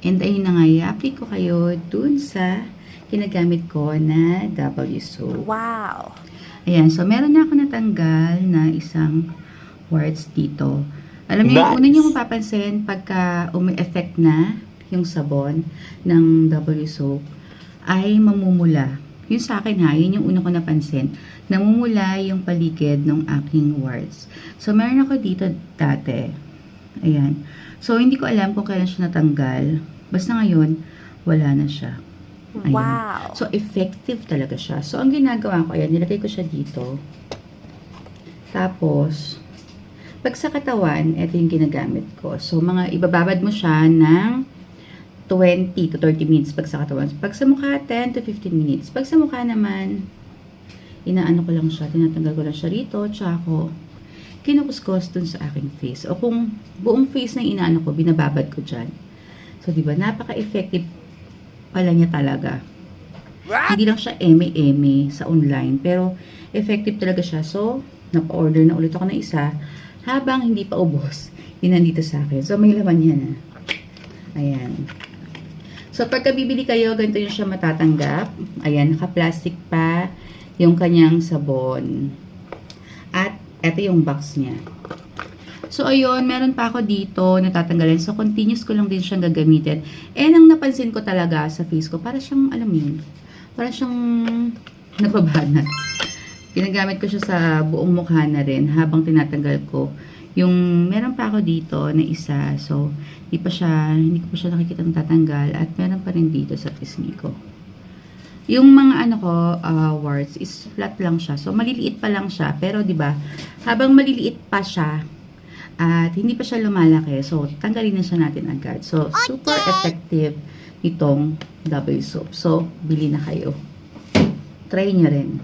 And ayun na nga, i-update ko kayo dun sa ginagamit ko na W soap. Wow! Ayan, so meron na ako natanggal na isang warts dito. Alam niyo, Nice. una niyo mapapansin pagka umi-effect na yung sabon ng W soap ay mamumula. Yun sa akin ha, yun yung una ko napansin. Namumula yung paligid ng aking warts. So meron ako dito dati. Ayan. So hindi ko alam kung kailan siya natanggal. Basta ngayon, wala na siya. Ayan. Wow! So, effective talaga siya. So, ang ginagawa ko, ayan, nilagay ko siya dito. Tapos, pag sa katawan, ito yung ginagamit ko. So, ibababad mo siya ng 20 to 30 minutes pag sa katawan. Pag sa mukha, 10 to 15 minutes. Pag sa mukha naman, inaano ko lang siya, tinatanggal ko lang siya rito, tsaka ko kinukuskus dun sa aking face. O kung buong face na inaano ko, binababad ko dyan. So, diba, napaka-effective pala niya talaga. Hindi lang siya eme-eme sa online, pero effective talaga siya. So, napa-order na ulit ako ng isa habang hindi pa ubos. Yun nandito sa akin. So, may laman yan na. Ayan. So, pagka bibili kayo, ganito yung siya matatanggap. Ayan, naka-plastic pa yung kanyang sabon. At, eto yung box niya. So, ayun, meron pa ako dito natatanggalin. So, continuous ko lang din siyang gagamitin. And, ang napansin ko talaga sa face ko, para siyang, alam mo yun, para siyang nababanat. Ginagamit ko siya sa buong mukha na rin habang tinatanggal ko. Yung, meron pa ako dito na isa. So, hindi ko pa siya nakikita tatanggal. At meron pa rin dito sa pisngi ko. Yung mga warts is flat lang siya. So, maliliit pa lang siya. Pero, di ba habang maliliit pa siya, at hindi pa siya lumalaki. So, tanggalin na siya natin agad. So, super effective itong W soap. So, bili na kayo. Try nyo rin.